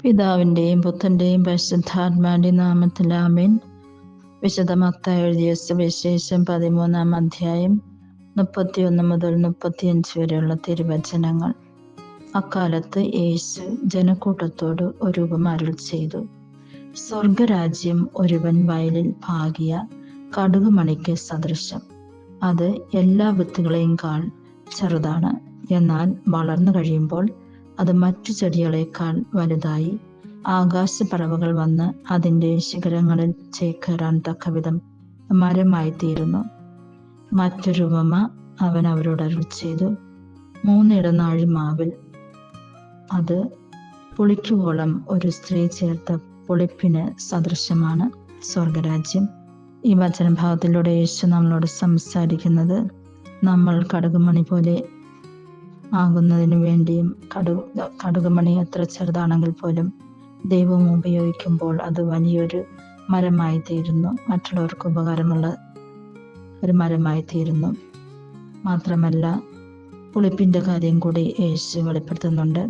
പിതാവിൻ്റെയും പുത്രൻ്റെയും പരിശുദ്ധാത്മാവിൻ്റെ നാമത്തിൽ ആമേൻ. വിശുദ്ധ മത്തായി എഴുതിയ സുവിശേഷം 13-ാം അധ്യായം 31 മുതൽ 35 വരെയുള്ള തിരുവചനങ്ങൾ. അക്കാലത്ത് യേശു ജനക്കൂട്ടത്തോട് ഒരു ഉപമ അരുൾ ചെയ്തു. സ്വർഗരാജ്യം ഒരുവൻ വയലിൽ പാകിയ കടുകുമണിക്ക് സദൃശം. അത് എല്ലാ വിത്തുകളെയും കാൾ ചെറുതാണ്. എന്നാൽ വളർന്നു കഴിയുമ്പോൾ അത് മറ്റു ചെടികളെക്കാൾ വലുതായി ആകാശപ്പറവകൾ വന്ന് അതിൻ്റെ ശിഖരങ്ങളിൽ ചേക്കേറാൻ തക്കവിധം മരമായി തീരുന്നു. മറ്റൊരു ഉപമ അവൻ അവരോട് അരുൾ ചെയ്തു. 3 ഇടനാഴി മാവിൽ അത് പുളിക്കുവോളം ഒരു സ്ത്രീ ചേർത്ത പുളിപ്പിന് സദൃശമാണ് സ്വർഗരാജ്യം. ഈ വചനഭാഗത്തിലൂടെ യേശു നമ്മളോട് സംസാരിക്കുന്നത് നമ്മൾ കടുകുമണി പോലെ ആകുന്നതിനു വേണ്ടിയും കടുകുമണി എത്ര ചെറുതാണെങ്കിൽ പോലും ദൈവം ഉപയോഗിക്കുമ്പോൾ അത് വലിയൊരു മരമായി തീരുന്നു, മറ്റുള്ളവർക്ക് ഉപകാരമുള്ള ഒരു മരമായി തീരുന്നു. മാത്രമല്ല പുളിപ്പിൻ്റെ കാര്യം കൂടി യേശു വെളിപ്പെടുത്തുന്നുണ്ട്.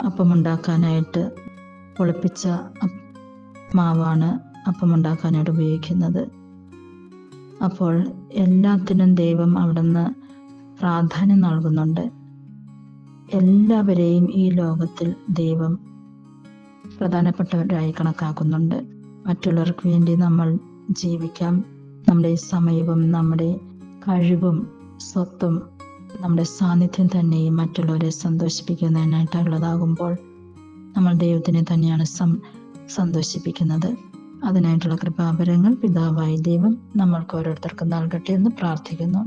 അപ്പമുണ്ടാക്കാനായിട്ട് പുളിപ്പിച്ച മാവാണ് അപ്പമുണ്ടാക്കാനായിട്ട് ഉപയോഗിക്കുന്നത്. അപ്പോൾ എല്ലാത്തിനും ദൈവം അവിടുന്ന് പ്രാധാന്യം നൽകുന്നുണ്ട്. എല്ലാവരെയും ഈ ലോകത്തിൽ ദൈവം പ്രധാനപ്പെട്ടവരായി കണക്കാക്കുന്നുണ്ട്. മറ്റുള്ളവർക്ക് വേണ്ടി നമ്മൾ ജീവിക്കാം. നമ്മുടെ സമയവും നമ്മുടെ കഴിവും സ്വത്തും നമ്മുടെ സാന്നിധ്യം തന്നെയും മറ്റുള്ളവരെ സന്തോഷിപ്പിക്കുന്നതിനായിട്ടുള്ളതാകുമ്പോൾ നമ്മൾ ദൈവത്തിനെ തന്നെയാണ് സന്തോഷിപ്പിക്കുന്നത്. അതിനായിട്ടുള്ള കൃപാവരങ്ങൾ പിതാവായ ദൈവം നമ്മൾക്ക് ഓരോരുത്തർക്കും നൽകട്ടെ എന്ന് പ്രാർത്ഥിക്കുന്നു.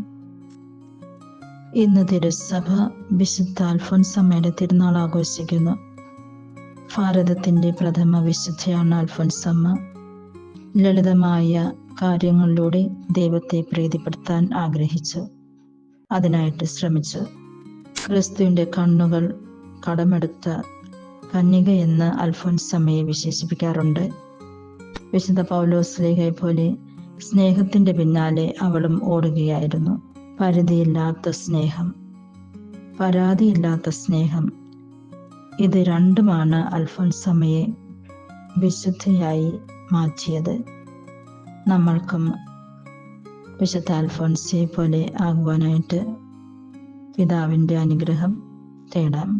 ഇന്ന് തിരുസഭ വിശുദ്ധ അൽഫോൻസമ്മയുടെ തിരുനാൾ ആഘോഷിക്കുന്നു. ഭാരതത്തിൻ്റെ പ്രഥമ വിശുദ്ധയാണ് അൽഫോൻസമ്മ. ലളിതമായ കാര്യങ്ങളിലൂടെ ദൈവത്തെ പ്രീതിപ്പെടുത്താൻ ആഗ്രഹിച്ചു, അതിനായിട്ട് ശ്രമിച്ചു. ക്രിസ്തുവിൻ്റെ കണ്ണുകൾ കടമെടുത്ത കന്യക എന്ന് അൽഫോൻസമ്മയെ വിശേഷിപ്പിക്കാറുണ്ട്. വിശുദ്ധ പൗലോസ്ലീഹയെ പോലെ സ്നേഹത്തിൻ്റെ പിന്നാലെ അവളും ഓടുകയായിരുന്നു. പരിധിയില്ലാത്ത സ്നേഹം, പരാതിയില്ലാത്ത സ്നേഹം, ഇത് രണ്ടുമാണ് അൽഫോൻസമ്മയെ വിശുദ്ധയായി മാറ്റിയത്. നമ്മൾക്കും വിശുദ്ധ അൽഫോൻസയെ പോലെ ആകുവാനായിട്ട് പിതാവിൻ്റെ അനുഗ്രഹം തേടാം.